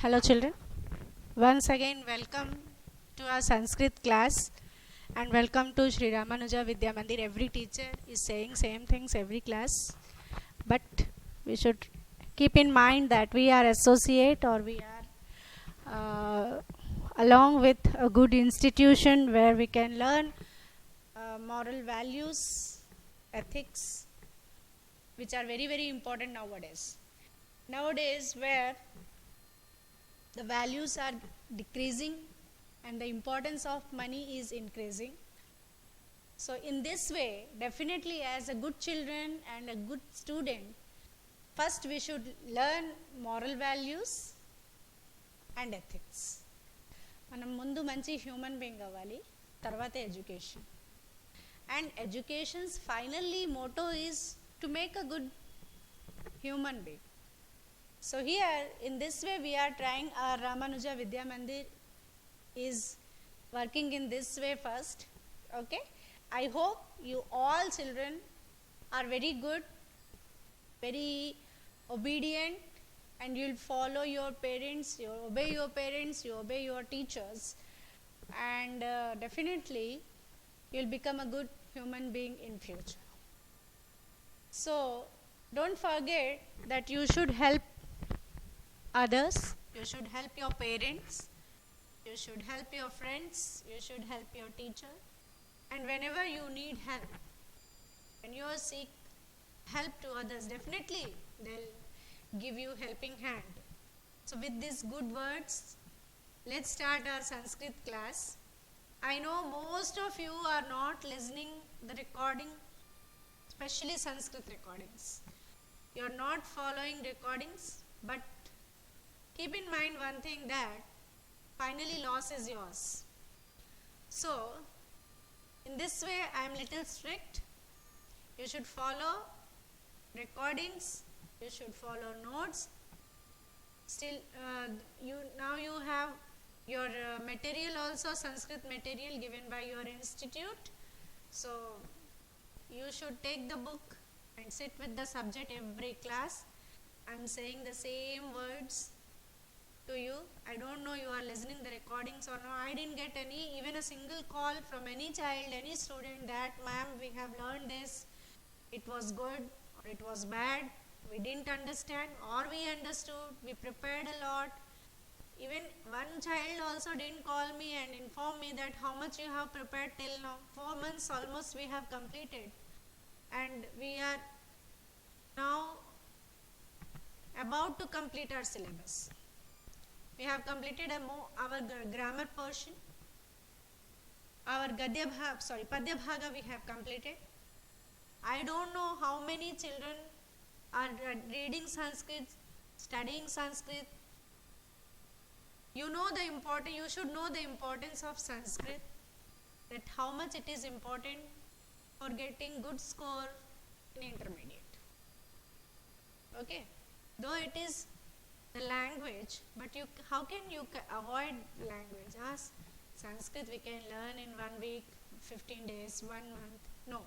Hello children, once again welcome to our Sanskrit class and welcome to Sri Ramanuja Vidya Mandir. Every teacher is saying same things every class, but we should keep in mind that we are associate or we are along with a good institution where we can learn moral values, ethics, which are very important nowadays. Nowadays where the values are decreasing and the importance of money is increasing. So in this way, definitely as a good children and a good student, first we should learn moral values and ethics. మనం ముందు మంచి human being అవ్వాలి, తర్వాత education. And educations finally Moto is to make a good human being. So here in this way we are trying, our Ramanuja Vidya Mandir is working in this way first. Okay, I hope you all children are very good, very obedient, and you'll follow your parents, you obey your parents, you obey your teachers, and definitely you'll become a good human being in future. So don't forget that you should help others, you should help your parents, you should help your friends, you should help your teacher, and whenever you need help, when you seek help to others, definitely they'll give you helping hand. So with these good words, let's start our Sanskrit class. I know most of you are not listening the recording, especially Sanskrit recordings. You are not following recordings, but keep in mind one thing, that finally loss is yours. So in this way I am little strict. You should follow recordings, you should follow notes. Still you have your material also, Sanskrit material given by your institute. So you should take the book and sit with the subject every class. I am saying the same words to you. I don't know you are listening the recordings or no. I didn't get even a single call from any child, any student that ma'am we have learned this, it was good or it was bad, we didn't understand or we understood, we prepared a lot. Even one child also didn't call me and inform me that how much you have prepared till now. 4 months almost we have completed, and we are now about to complete our syllabus. We have completed our grammar portion, our Padya Bhaga we have completed. I don't know how many children are reading Sanskrit, studying Sanskrit. You should know the importance of Sanskrit, that how much it is important for getting good score in intermediate. Okay, though it is the language, but how can you avoid language? Sanskrit we can learn in 1 week, 15 days, 1 month. No,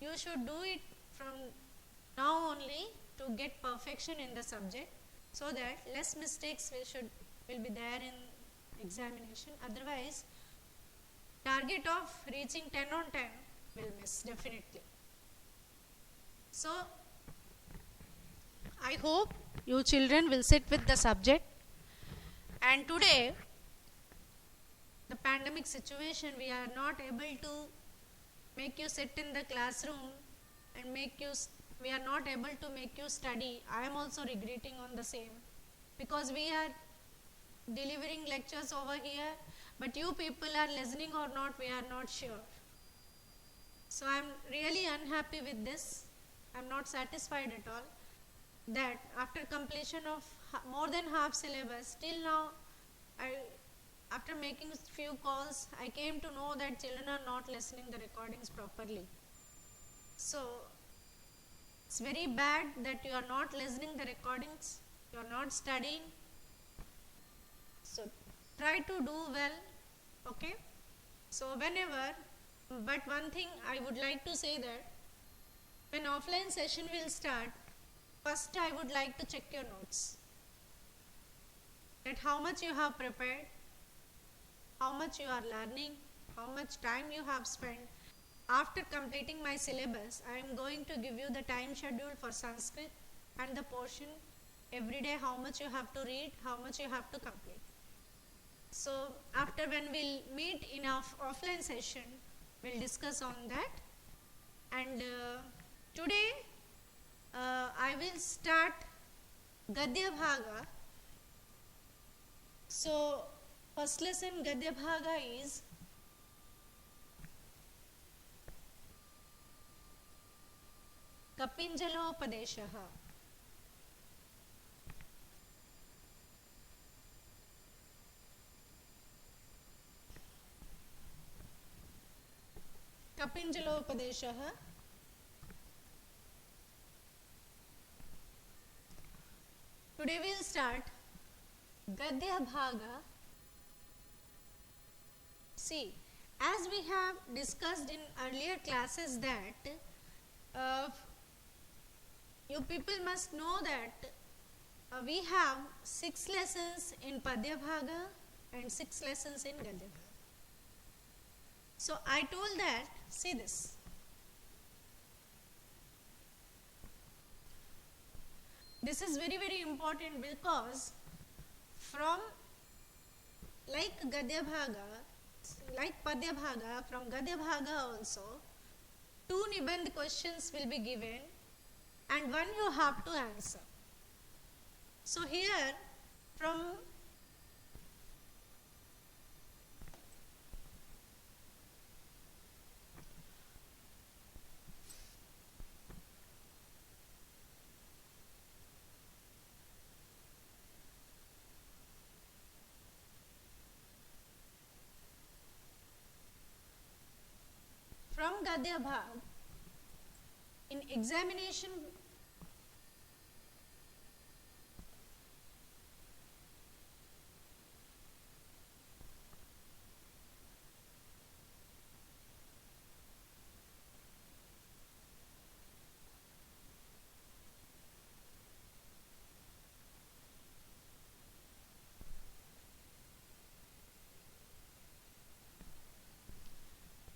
you should do it from now only to get perfection in the subject, so that less mistakes will be there in examination. Otherwise target of reaching 10 on 10 will miss definitely. So I hope you children will sit with the subject. And today, the pandemic situation, we are not able to make you sit in the classroom and we are not able to make you study. I am also regretting on the same, because we are delivering lectures over here, but you people are listening or not, we are not sure. So I am really unhappy with this. I am not satisfied at all, that after completion of more than half syllabus, till now after making few calls, I came to know that children are not listening the recordings properly. So it's very bad that you are not listening the recordings, you are not studying. So try to do well. Okay, so but one thing I would like to say, that when offline session will start, first I would like to check your notes. that how much you have prepared, how much you are learning, how much time you have spent. After completing my syllabus, I am going to give you the time schedule for Sanskrit and the portion every day, how much you have to read, how much you have to complete. So after when we'll meet in our offline session, we'll discuss on that. And today I will start Gadya Bhaga. So first lesson Gadya Bhaga is Kapinjalopadeshaha. Kapinjalopadeshaha. Today we will start Gadya Bhaga. See, as we have discussed in earlier classes that you people must know that we have 6 lessons in Padya Bhaga and 6 lessons in Gadya Bhaga. So I told that, see this. This is very, very important because from like Gadya Bhaga, like Padya Bhaga, from Gadya Bhaga also, 2 Nibandh questions will be given and 1 you have to answer. So here from Gadya Bhaga, in examination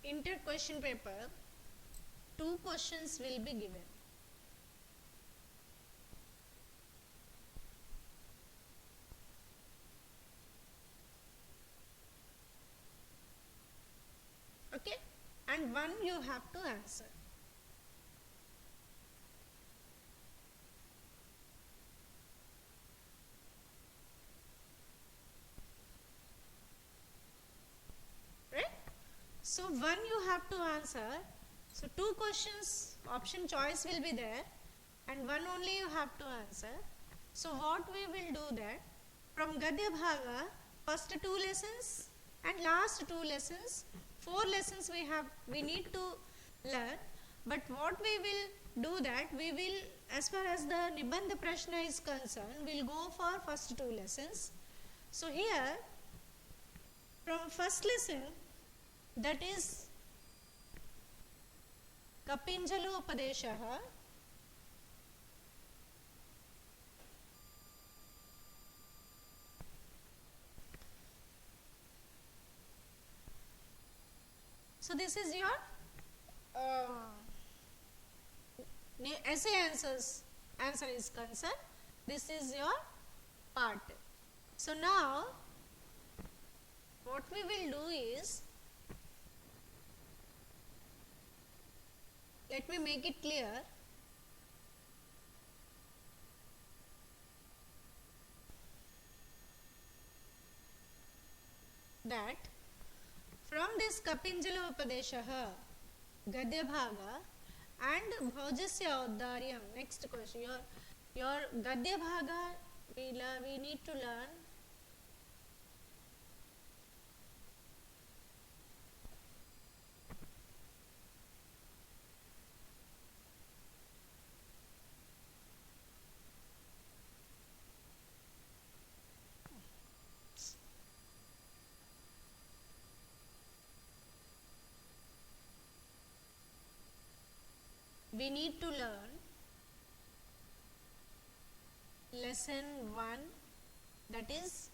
inter question paper, 2 questions will be given. Okay, and 1 you have to answer. Right? So 1 you have to answer. So 2 questions, option choice will be there and 1 only you have to answer. So what we will do that, from Gadya Bhaga, first 2 lessons and last 2 lessons, 4 lessons we need to learn. But what we will do that, we will, as far as the Nibandha Prashna is concerned, we will go for first 2 lessons. So here, from first lesson, that is Kapinjalopadeshaha, so this is your essay answer is concerned. This is your part. So now what we will do is, let me make it clear. That from this Kapinjalopadeshaha, Gadya Bhaga and Bhaujasya Uddaryam, next question, your Gadya Bhaga we need to learn lesson 1, that is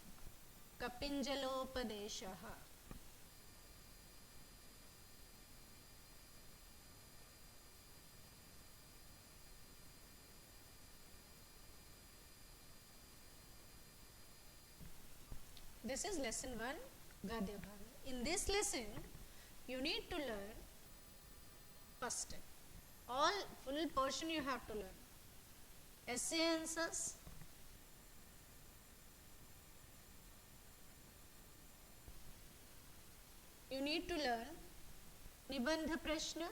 कपिञ्जलोपदेशः. This is lesson 1, Gadya Bhaga. In this lesson, you need to learn first step. All full portion you have to learn. Essay answers, you need to learn Nibandha Prashna,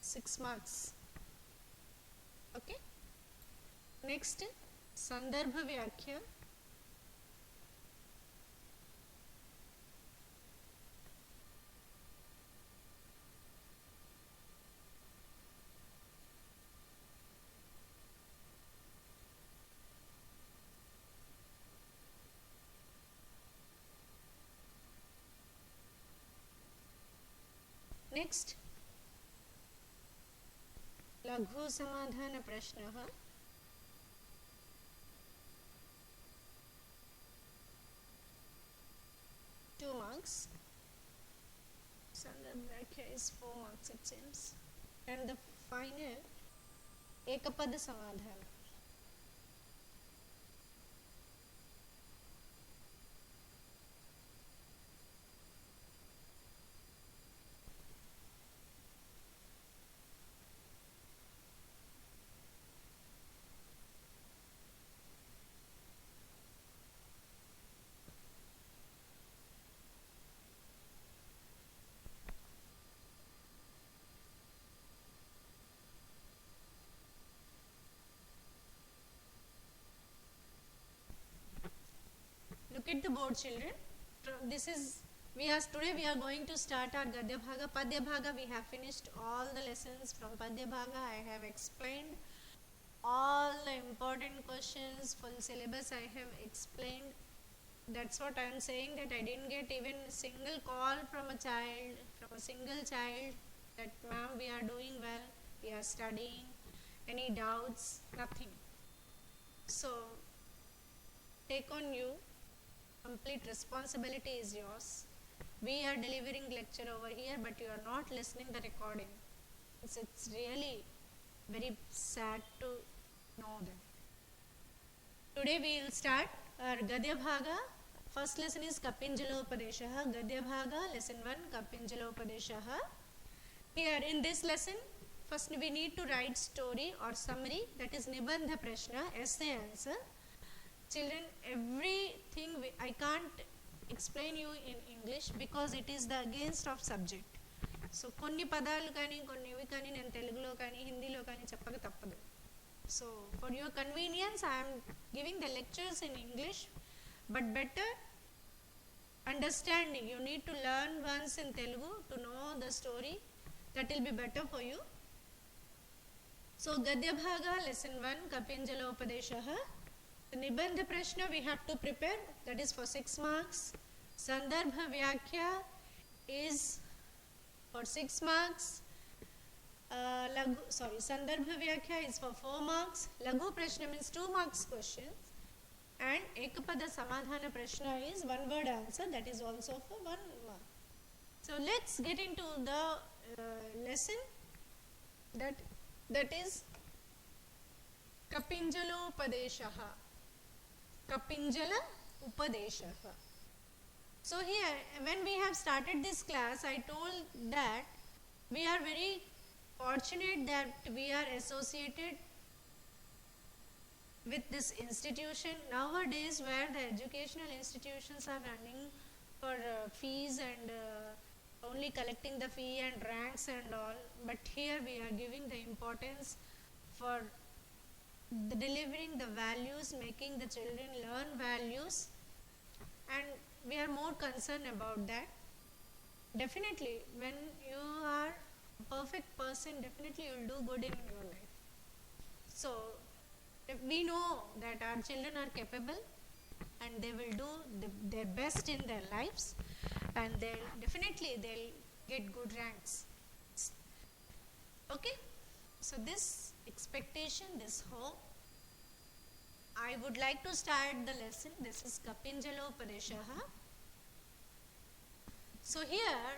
six marks. Okay. Next, Sandarbha Vyakhya. Next, लघु समाधान प्रश्नः. Two marks. Sandarbha Vyakhya is 4 marks it seems. And the final Ekapad Samadhana. Look at the board, children. Today we are going to start our Gadya Bhaga. Padya Bhaga, we have finished all the lessons from Padya Bhaga. I have explained all the important questions, full syllabus I have explained. That's what I am saying, that I didn't get even a single call from a single child that ma'am we are doing well, we are studying, any doubts, nothing. So take on you, complete responsibility is yours. We are delivering lecture over here, but you are not listening the recording. It's really very sad to know that. Today we will start our Gadya Bhaga. First lesson is Kapinjalopadeshaha. Gadya Bhaga, lesson 1, Kapinjalopadeshaha. Here in this lesson, first we need to write story or summary, that is Nibandha Prashna, essay answer. Children, everything I can't explain you in English because it is the against of subject. So కొన్ని పదాలు కానీ కొన్నివి కానీ నేను తెలుగులో కానీ హిందీలో కానీ చెప్పక తప్పదు. So for your convenience I am giving the lectures in English, but better understanding, you need to learn once in Telugu to know the story, that will be better for you. So Gadya Bhaga, lesson 1, Kapinjalopadeshaha. The Nibandha Prashna we have to prepare, that is for 6 marks. Sandarbha Vyakhya is for 6 marks. Sandarbha Vyakhya is for 4 marks. Laghu Prashna means 2 marks questions. And Ekapada Samadhana Prashna is 1 word answer, that is also for 1 mark. So let's get into the lesson, that is Kapinjalopadeshaha. Kapinjala Upadeshaha. So here, when we have started this class, I told that we are very fortunate that we are associated with this institution nowadays, where the educational institutions are running for fees and only collecting the fee and ranks and all. But here we are giving the importance for delivering the values, making the children learn values, and we are more concerned about that. Definitely, when you are a perfect person, definitely you will do good in your life. So we know that our children are capable and they will do their best in their lives, and they'll get good ranks. Okay, so this expectation, this hope, I would like to start the lesson. This is Kapinjalopadeshaha. So here,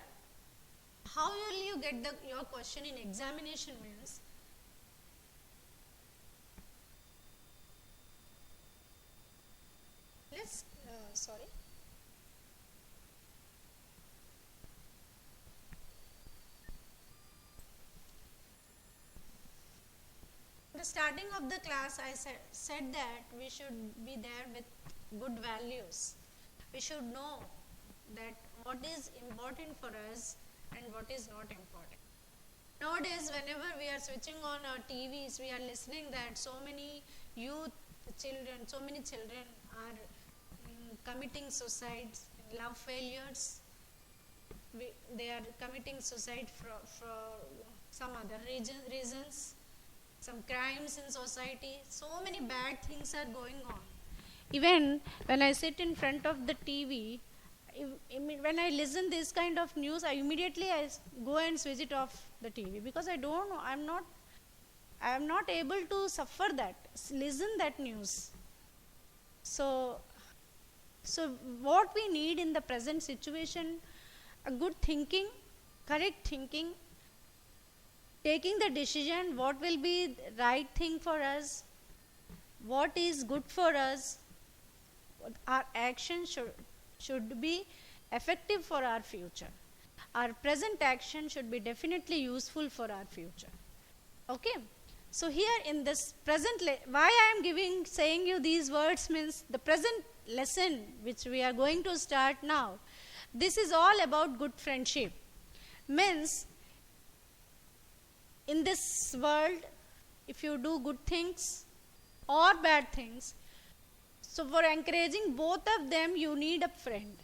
how will you get your question in examination means, let's, sorry. The starting of the class, I said that we should be there with good values. We should know that what is important for us and what is not important. Nowadays, whenever we are switching on our TVs, we are listening that so many so many children are committing suicides, love failures. They are committing suicide for some other reasons. Some crimes in society, so many bad things are going on. Even when I sit in front of the TV, when I listen this kind of news, I go and switch it off the TV, because I don't know, I am not able to suffer that, listen that news. So what we need in the present situation, a good thinking, correct thinking, taking the decision what will be the right thing for us, what is good for us, our action should be effective for our future. Our present action should be definitely useful for our future. Okay, so here in this present, why I am saying you these words means the present lesson which we are going to start now, this is all about good friendship. Means in this world, if you do good things or bad things, so for encouraging both of them, you need a friend.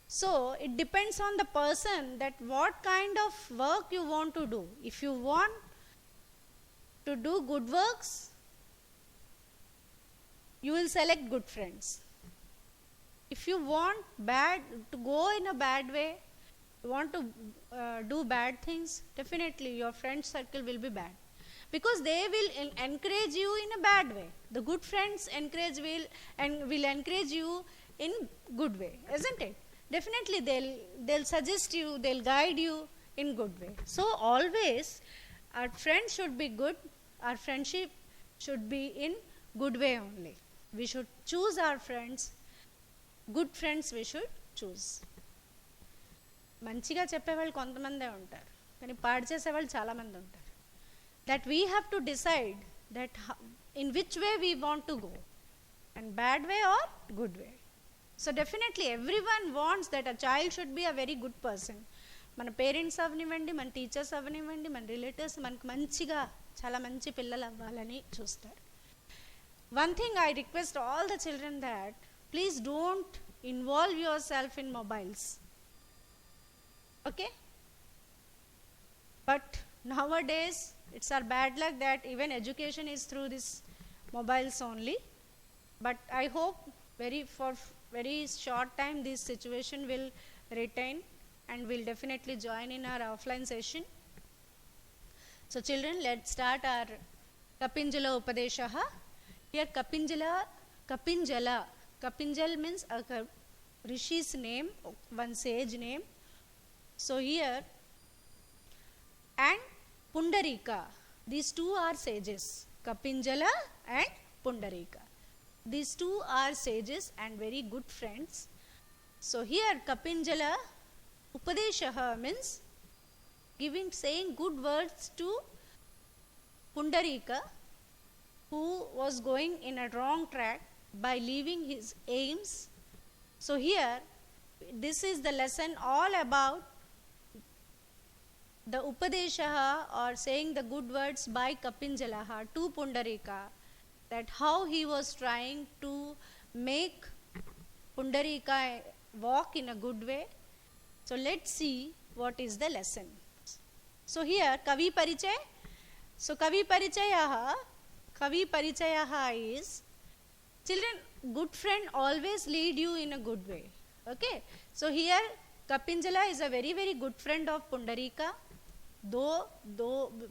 So it depends on the person that what kind of work you want to do. If you want to do good works, you will select good friends. If you want to go in a bad way, you want to do bad things, definitely your friend circle will be bad, because they will encourage you in a bad way. The good friends will encourage you in good way, isn't it? Definitely they'll suggest you, they'll guide you in good way. So always our friends should be good, our friendship should be in good way only. We should choose our friends, good friends we should choose. మంచిగా చెప్పేవాళ్ళు కొంతమందే ఉంటారు, కానీ పాడు చేసేవాళ్ళు చాలామంది ఉంటారు. That we have to decide that in which way we want to go, and bad way or good way. So definitely everyone wants that a child should be a very good person. మన parents అవనివ్వండి, మన teachers అవనివ్వండి, మన relatives మనకు మంచిగా చాలా మంచి పిల్లలు అవ్వాలని చూస్తారు. One thing I request all the children that please don't involve yourself in mobiles. Okay? But nowadays it's our bad luck that even education is through this mobiles only. But I hope for very short time this situation will retain and will definitely join in our offline session. So children, let's start our Kapinjala Upadeshaha. Here Kapinjal means a rishi's name, one sage name. So here, and Pundarika, these two are sages, Kapinjala and Pundarika. These two are sages and very good friends. So here Kapinjala Upadeshaha means saying good words to Pundarika, who was going in a wrong track by leaving his aims. So here, this is the lesson all about the Upadeshaha, or saying the good words by Kapinjalaha to Pundarika, that how he was trying to make Pundarika walk in a good way. So let's see what is the lesson. So here Kavi Parichay. So Kavi Parichayaha is, children, good friend always lead you in a good way. Okay, so here Kapinjala is a very very good friend of Pundarika. Though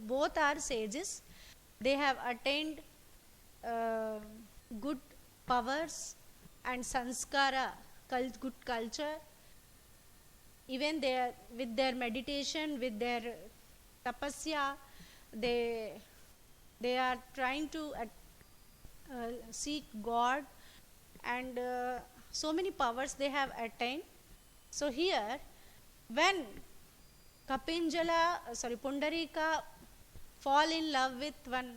both are sages, they have attained uh, good powers and sanskara, good culture. Even they with their meditation, with their tapasya, they are trying to seek God, and so many powers they have attained. So here, when Pundarika fall in love with one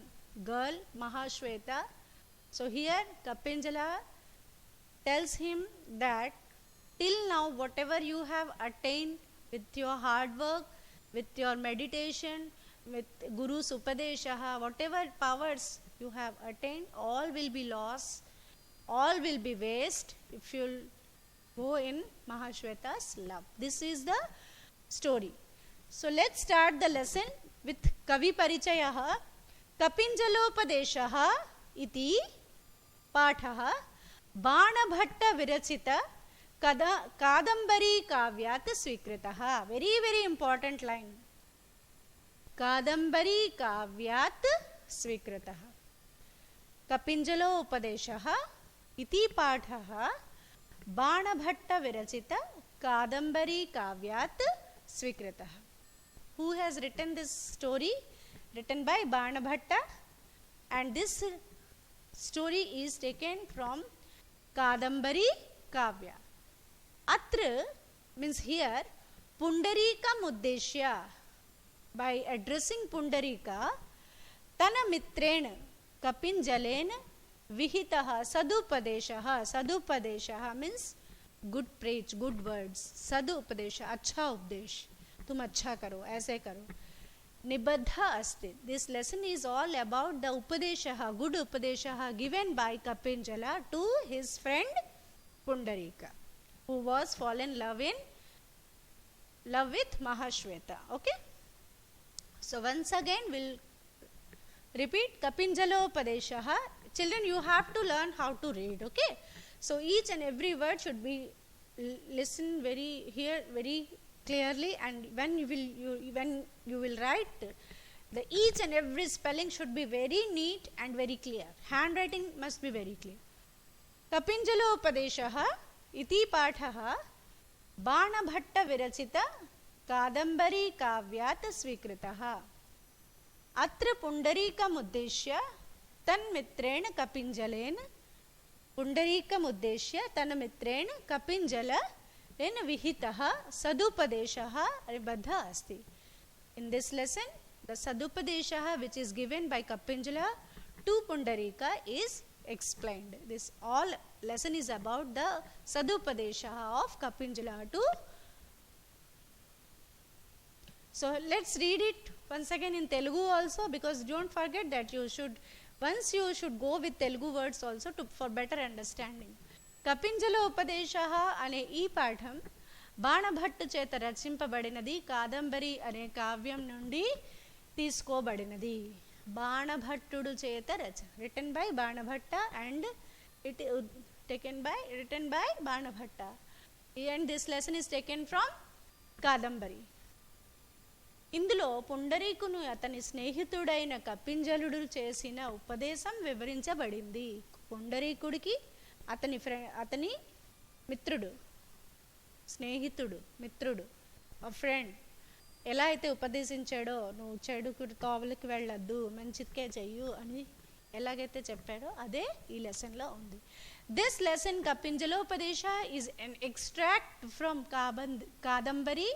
girl, Mahashweta. So here Kapinjala tells him that till now whatever you have attained with your hard work, with your meditation, with Guru's Upadeshaha, whatever powers you have attained, all will be lost, all will be waste if you go in Mahashweta's love. This is the story. So let's start the lesson with Kavi Parichayaha. Kapinjalopadeshaha iti paఠः Banabhatta विरचित कादंबरी काव्यात् स्वीकृतः. Very very important line. कादंबरी काव्यात् स्वीकृतः. कपिंजलोपदेशः इति पाठः बाणभट्ट विरचित कादंबरी काव्यात् स्वीकृतः. Who has written this story? Written by Banabhatta, and this story is taken from Kadambari Kavya. Atra means here Pundarika Muddeshya. By addressing Pundarika, Tana Mitrena Kapinjalena Vihitaha Sadupadeshaha. Sadupadeshaha means good preach, good words. Sadupadesha, अच्छा उपदेश. तुम अच्छा करो, ऐसे करो. Nibadha asti. This lesson is all about the upadeshaha, good upadeshaha given by Kapinjala to his friend Pundarika, who was fallen in love with Mahashweta. Okay. So once again we'll repeat Kapinjalopadeshaha. Children, you have to learn how to read. Okay. So each and every word should be listen very clearly, and when you will write, the each and every spelling should be very neat and very clear. Handwriting must be very clear. Kapinjalopadeshaha iti paఠः Banabhatta विरचित कादंबरी काव्यात् स्वीकृतः. अत्र पुंडरीकमुद्देश्य तन्मित्रेण कपिंजलेन पुंडरीकमुद्देश्य तन्मित्रेण कपिंजलेन विहितः सदुपदेशः निबद्धः अस्ति. In this lesson, the Sadupadeshaha which is given by Kapinjala to Pundarika is explained. This all lesson is about the Sadupadeshaha of Kapinjala to. So let's read it once again in Telugu also, because don't forget that you should go with Telugu words also for better understanding. కపింజలోపదేశః అనే ఈ పాఠం బాణభట్టు చేత రచింపబడినది, కాదంబరి అనే కావ్యం నుండి తీసుకోబడినది. బాణభట్టుడు చేత written by Banabhatta and it written by Banabhatta, and this lesson is taken from Kadambari. ఇందులో పుండరీకును అతని స్నేహితుడైన కపింజలుడు చేసిన ఉపదేశం వివరించబడింది. పుండరీకుడికి అతని మిత్రుడు, స్నేహితుడు, మిత్రుడు, ఫ్రెండ్ ఎలా అయితే ఉపదేశించాడో, నువ్వు చెడుకు తోవలకి వెళ్ళొద్దు, మంచికే చెయ్యు అని ఎలాగైతే చెప్పాడో అదే ఈ లెసన్లో ఉంది. This lesson Kapinjalopadesha is an extract from Kadambari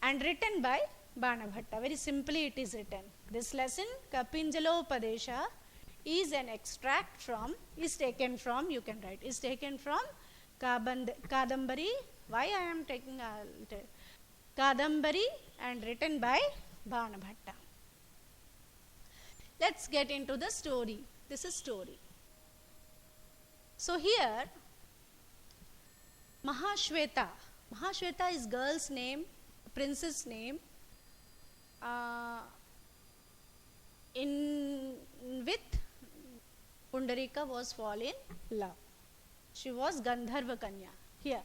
and written by Banabhatta. Very simply it is written. This lesson Kapinjalopadesha is an extract from, is taken from, you can write, is taken from Kadambari. Why I am taking Kadambari and written by Banabhatta. Let's get into the story. This is story. So here Mahashweta is girl's name, princess name. With Pundarika was fall in love. She was Gandharva Kanya. Here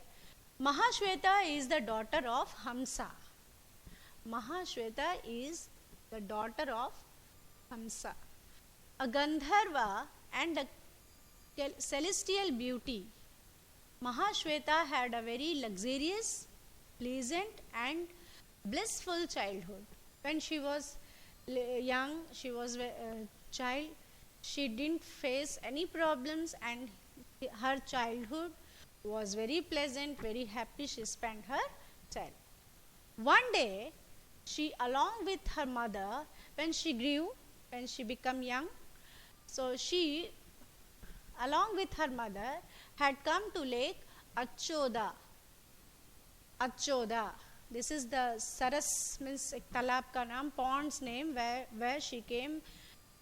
Mahashweta is the daughter of Hamsa. Mahashweta is the daughter of Hamsa, a Gandharva and a celestial beauty. Mahashweta had a very luxurious, pleasant and blissful childhood. When she was young, she was a child, she didn't face any problems, and her childhood was very pleasant, very happy. She spent her child. One day, she along with her mother, when she grew, when she became young, so she along with her mother had come to Lake Achoda. Achoda. This is the Saras, means talab ka naam, pond's name, where she came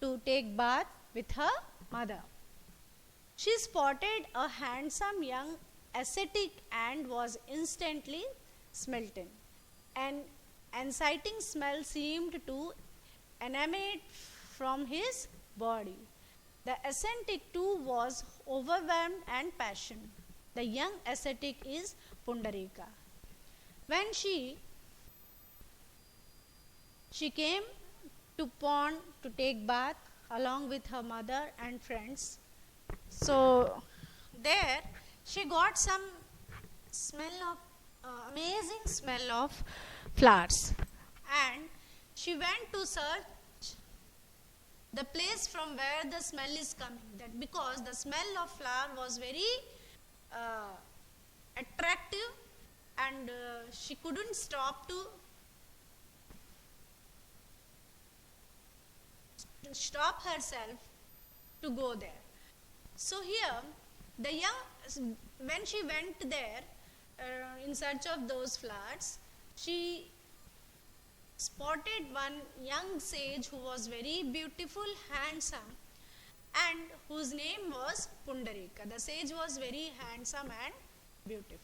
to take bath with her mother. She spotted a handsome young ascetic and was instantly smitten. An inciting smell seemed to emanate from his body. The ascetic too was overwhelmed and passionate. The young ascetic is Pundarika. When she came to pond to take bath along with her mother and friends. So there she got some smell of amazing smell of flowers, and she went to search the place from where the smell is coming, that because the smell of flower was very attractive, and she couldn't stop to stop herself to go there. So here the young, when she went there in search of those flowers, she spotted one young sage who was very beautiful, handsome, and whose name was Pundarika. The sage was very handsome and beautiful.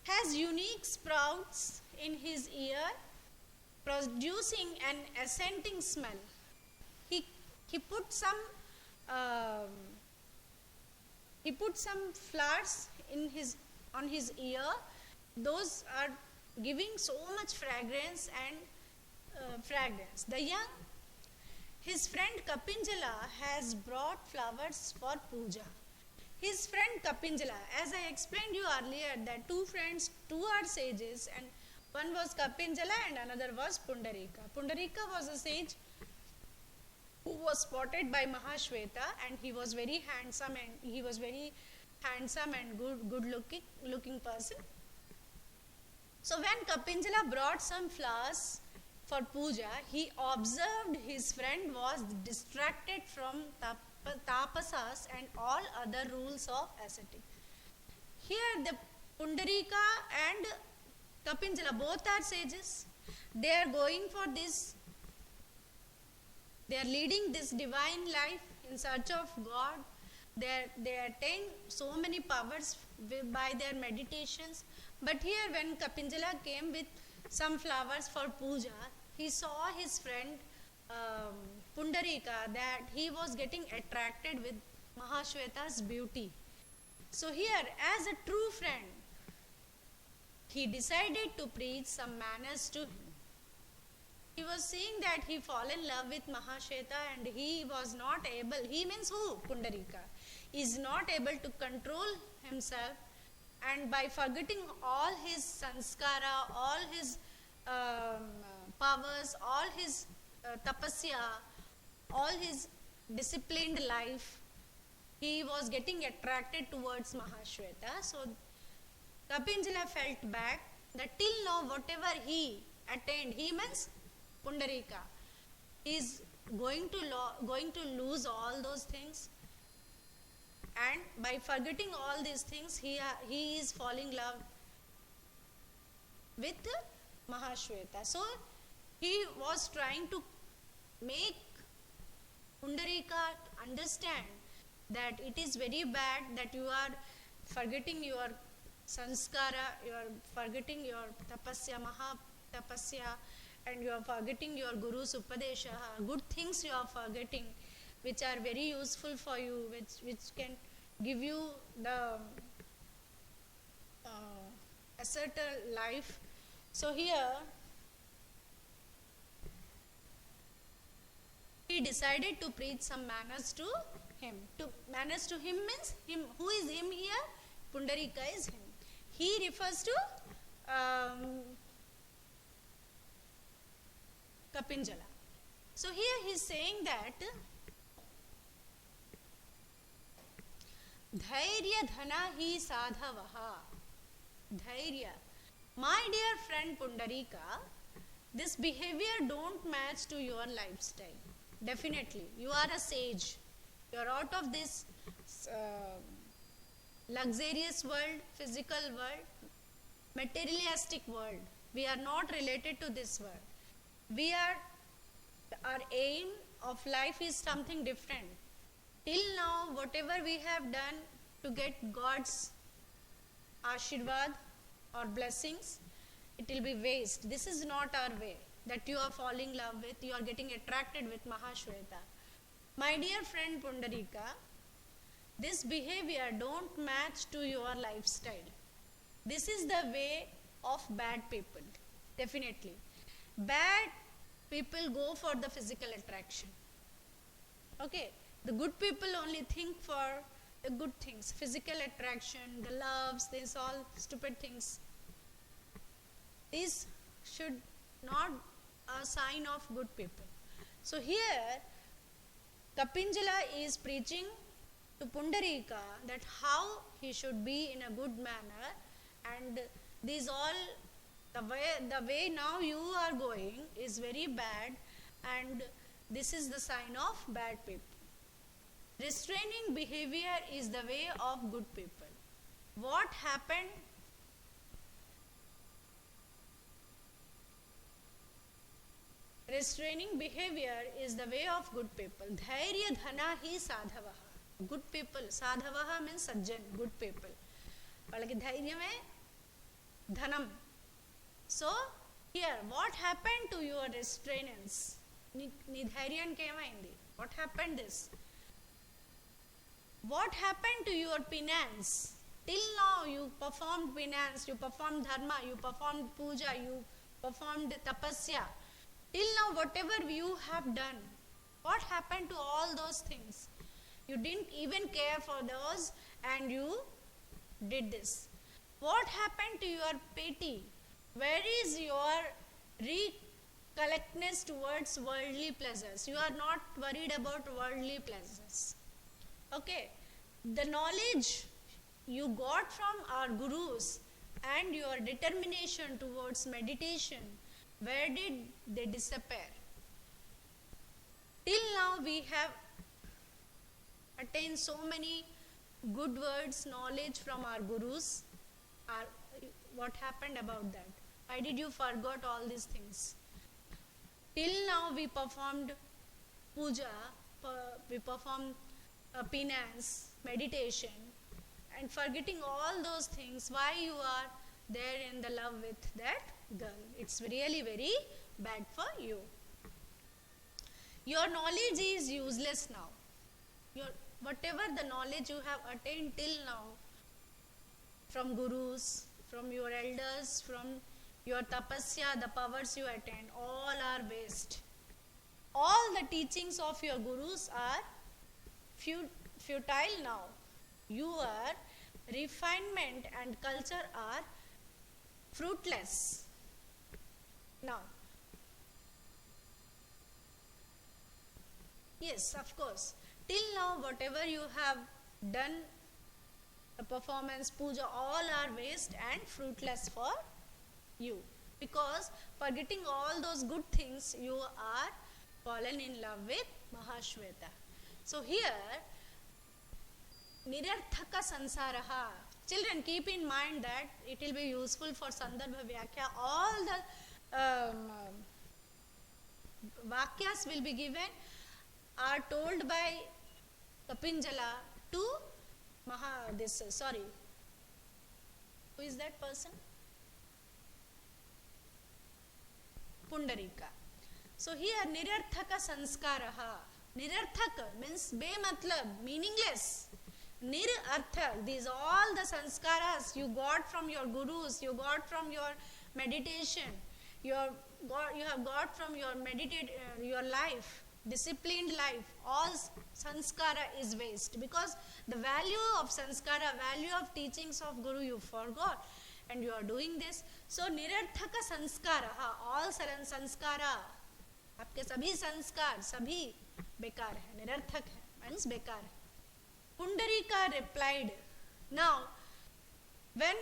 Has unique sprouts in his ear, producing an ascending smell. He put some flowers on his ear. Those are giving so much fragrance and fragrance. His friend Kapinjala has brought flowers for puja. His friend Kapinjala, as I explained you earlier, that two friends, two are sages, and one was Kapinjala and another was Pundarika. Pundarika was a sage who was spotted by Mahashweta, and he was very handsome and good looking person. So when Kapinjala brought some flowers for puja, he observed his friend was distracted from tapasas and all other rules of ascetic. Here the Pundarika and Kapinjala both are sages. They are going for this, they are leading this divine life in search of God. They attain so many powers by their meditations. But here when Kapinjala came with some flowers for puja, he saw his friend Pundarika, that he was getting attracted with Mahashweta's beauty. So here, as a true friend, he decided to preach some manners to him. He was seeing that he fall in love with Mahashweta, and he was not able, he means who? Pundarika, is not able to control himself, and by forgetting all his sanskara, all his powers, all his tapasya, all his disciplined life, he was getting attracted towards Mahashweta. So Kapinjala felt back that till now whatever he attained, he means Pundarika, is going to lose all those things, and by forgetting all these things, he is falling in love with Mahashweta. So he was trying to make Pundarika understand that it is very bad that you are forgetting your sanskara, you are forgetting your tapasya, maha tapasya, and you are forgetting your Guru's upadesha, good things you are forgetting, which are very useful for you, which can give you the assert a life. So here he decided to preach some manners to him. To manners to him means him. Who is him here? Pundarika is him. He refers to Kapinjala. So here he is saying that dhairya dhana hi sadhavaha. Dhairya. My dear friend Pundarika, this behavior don't match to your lifestyle. Definitely. You are a sage. You are out of this luxurious world, physical world, materialistic world. We are not related to this world. Our aim of life is something different. Till now, whatever we have done to get God's Ashirvad or blessings, it will be waste. This is not our way that you are falling in love with, you are getting attracted with Mahashweta. My dear friend Pundarika, this behavior don't match to your lifestyle. This is the way of bad people. Definitely. Bad people go for the physical attraction. Okay. The good people only think for the good things. Physical attraction, the loves, these all stupid things. These should not a sign of good people. So here Kapinjala is preaching to Pundarika that how he should be in a good manner, and these all the way now you are going is very bad, and this is the sign of bad people. Restraining behavior is the way of good people. What happened? Restraining behavior is the way of good people. Dhairya dhana hi sadhavaha. Good people. Sadhavaha means sajjan, good people. వాళ్ళకి ధైర్యమే ధనం. So here what happened to your restrainance? నీ ధైర్యానికి ఏమైంది? What happened this? What happened to your penance? Till now you performed penance, you performed dharma, you performed puja, you performed tapasya. Till now whatever you have done, what happened to all those things? You didn't even care for those and you did this. What happened to your piety? Where is your recollectness towards worldly pleasures? You are not worried about worldly pleasures. Okay, the knowledge you got from our gurus and your determination towards meditation, where did they disappear? Till now we have attained so many good words, knowledge from our gurus. What happened about that? Why did you forget all these things? Till now we performed puja, we performed penance, meditation, and forgetting all those things. Why you are there in the love with that girl? It's really very bad for you. Your knowledge is useless now. Whatever the knowledge you have attained till now from gurus, from your elders, from your tapasya, the powers you attain, all are waste. All the teachings of your gurus are futile now. Your refinement and culture are fruitless now. Yes, of course. Till now, whatever you have done, the performance, puja, all are waste and fruitless for you. Because forgetting all those good things, you are fallen in love with Mahashweta. So here, nirarthaka sansaraha. Children, keep in mind that it will be useful for Sandarbha Vyakhya. All the Vakyas will be given, are told by Kapinjala to who is that person? Pundarika. So here nirarthaka sanskaraha. Nirarthaka means be matlab, meaningless. Nirarthak. These all the sanskaras you got from your gurus, you got from your meditation, you have got from your your life, disciplined life. All sanskara is waste, because the value of sanskara, value of teachings of guru you forgot, and you are doing this. So nirarthaka sanskara, all sanskara, आपके सभी संस्कार सभी बेकार है, निरर्थक है, means बेकार है. Pundarika replied. Now, when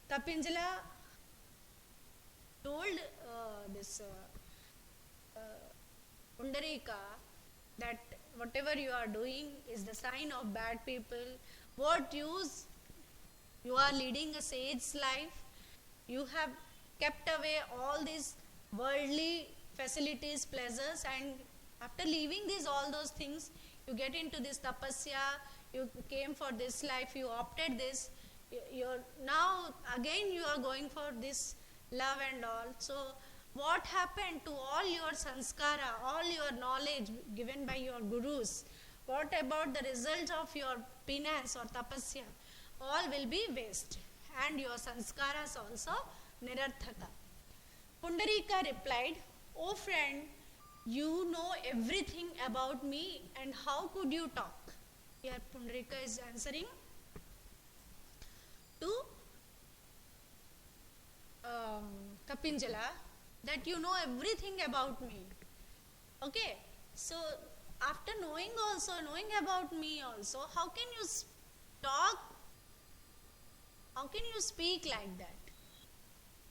Kapinjala told this Pundarika that whatever you are doing is the sign of bad people, what use? You are leading a sage's life. You have kept away all these worldly facilities, pleasures, and after leaving all those things, you get into this tapasya, you came for this life, you opted this, you're now again you are going for this love and all. So what happened to all your sanskara, all your knowledge given by your gurus? What about the result of your penance or tapasya? All will be waste, and your sanskaras also nirarthaka. Pundarika replied, "Oh friend, you know everything about me, and how could you talk?" Here Pundarika is answering to Kapinjala that you know everything about me. Okay, so after knowing about me also, how can you talk? How can you speak like that?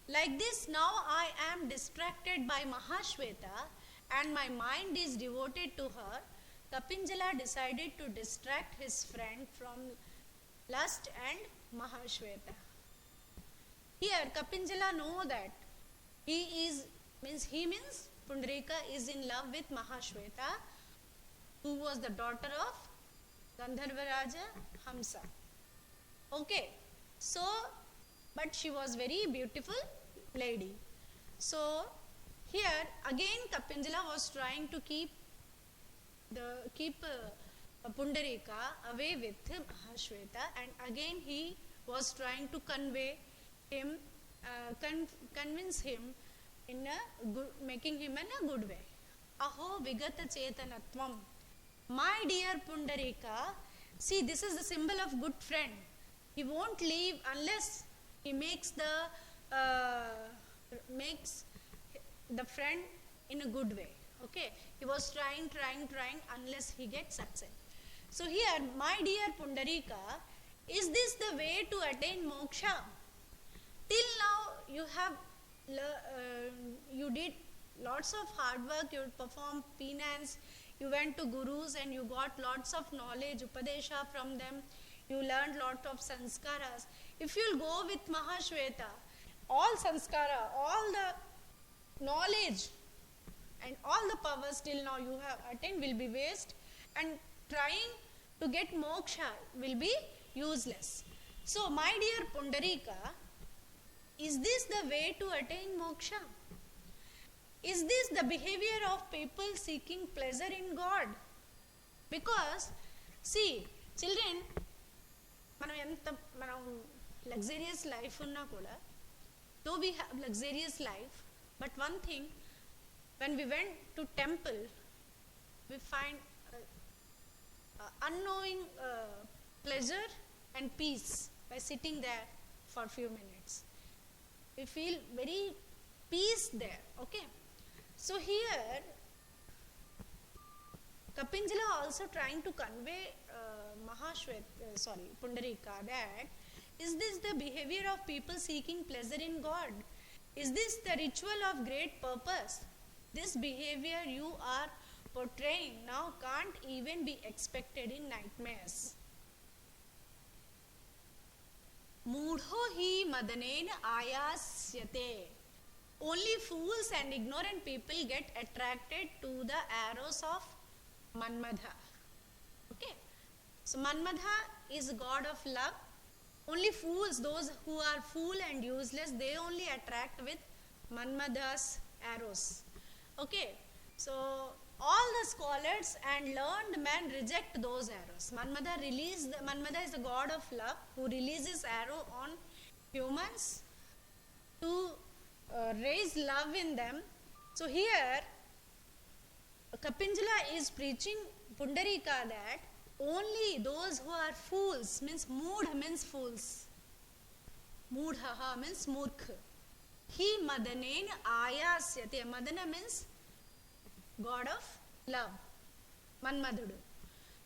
Like this, now I am distracted by Mahashweta and my mind is devoted to her. Kapinjala decided to distract his friend from lust and Mahashweta. Here Kapinjala know that he means Pundarika is in love with Mahashweta, who was the daughter of Gandharva Raja Hamsa. Okay, so but she was very beautiful lady. So here again Kapinjala was trying to keep Pundarika away with Mahashweta, and again he was trying to convince him in making him in a good way. Aho vigata chetanatvam. My dear Pundarika, see, this is the symbol of good friend. He won't leave unless he makes the friend in a good way. Okay, he was trying unless he gets success. So here, my dear Pundarika, is this the way to attain moksha? Till now you have you did lots of hard work, you performed penance, you went to gurus and you got lots of knowledge, upadesha from them, you learned lot of sanskaras. If you'll go with Mahashweta, all sanskara, all the knowledge and all the powers till now you have attained will be waste, and trying to get moksha will be useless. So my dear Pundarika, is this the way to attain moksha? Is this the behavior of people seeking pleasure in God? Because see, children, మనం luxurious life ఉన్నా కూడా, though we have luxurious life, but one thing, when we went to temple, we find unknowing pleasure and peace by sitting there for few minutes. We feel very peace there. Okay, so here Kapinjala also trying to convey Pundarika, that is this the behavior of people seeking pleasure in God? Is this the ritual of great purpose? This behavior you are portraying now can't even be expected in nightmares. Mudho hi madanena ayasyate. Only fools and ignorant people get attracted to the arrows of Manmadha. Okay, so Manmadha is god of love. Only fools, those who are fool and useless, they only attract with Manmadha's arrows. Okay, so all the scholars and learned men reject those arrows. Manmada is the god of love who releases arrow on humans to raise love in them. So here Kapinjala is preaching Pundarika that only those who are fools, means mood means fools. Moodhaha means murkh. He madanen ayasyate. Madana means god of love. Manmadudu.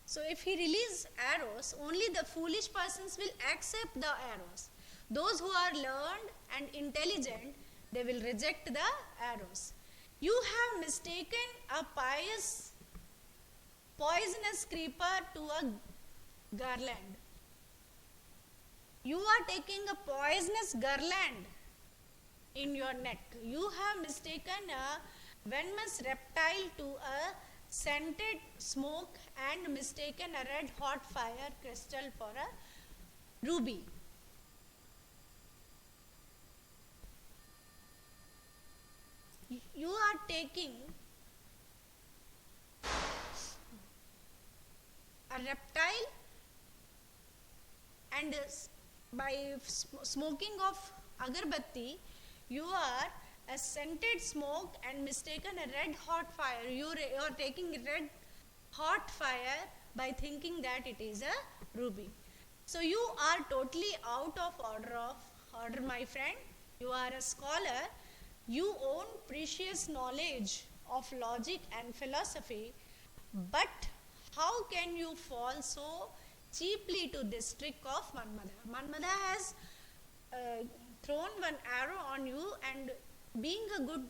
So if he releases arrows, only the foolish persons will accept the arrows. Those who are learned and intelligent, they will reject the arrows. You have mistaken a pious poisonous creeper to a garland. You are taking a poisonous garland in your neck. You have mistaken a venomous reptile to a scented smoke and mistaken a red hot fire crystal for a ruby. You are taking a reptile and by smoking of agarbatti, you are a scented smoke and mistaken a red hot fire. You are taking red hot fire by thinking that it is a ruby. So you are totally out of order, my friend. You are a scholar. You own precious knowledge of logic and philosophy, but how can you fall so cheaply to this trick of Manmada? Manmada has thrown one arrow on you, and being a good,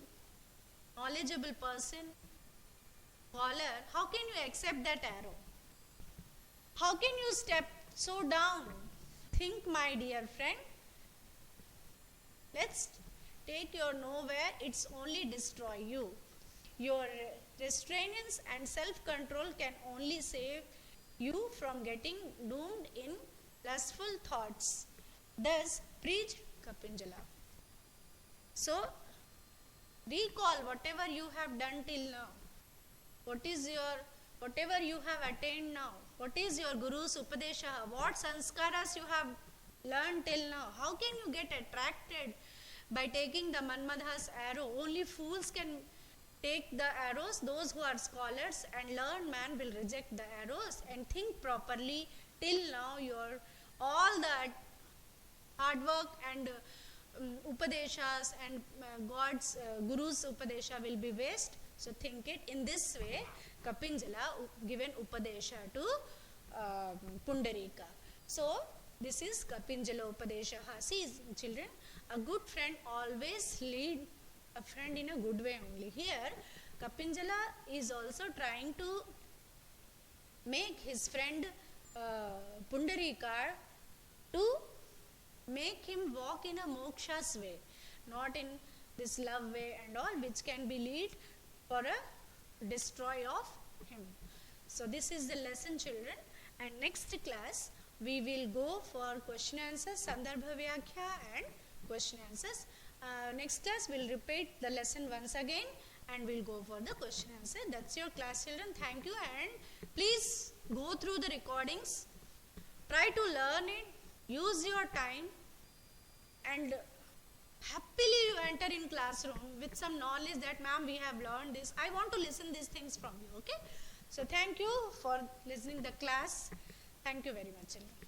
knowledgeable person, scholar, how can you accept that arrow? How can you step so down? Think, my dear friend. Let's take your nowhere, it's only destroy you. Your restraints and self-control can only save you from getting doomed in lustful thoughts. Thus, preach Kapinjala. So, recall whatever you have done till now. Whatever you have attained now. What is your Guru's Upadesha? What sanskaras you have learned till now? How can you get attracted by taking the Manmadha's arrow? Only fools can take the arrows. Those who are scholars and learned man will reject the arrows and think properly. Till now, your all the hard work and Upadeshas and God's Guru's Upadesha will be waste. So think it in this way. Kapinjala given Upadesha to Pundarika. So this is Kapinjala Upadesha. See, children, a good friend always lead a friend in a good way only. Here, Kapinjala is also trying to make his friend Pundarika to make him walk in a moksha's way, not in this love way and all, which can be lead for a destroy of him. So this is the lesson, children, and next class we will go for question answers, Sandarbha Vyakhya and question answers. Next class we'll repeat the lesson once again and we'll go for the question answer. That's your class, children. Thank you, and please go through the recordings, try to learn it, use your time, and happily you enter in classroom with some knowledge that ma'am we have learned this. I want to listen these things from you. Okay, so thank you for listening the class. Thank you very much, children.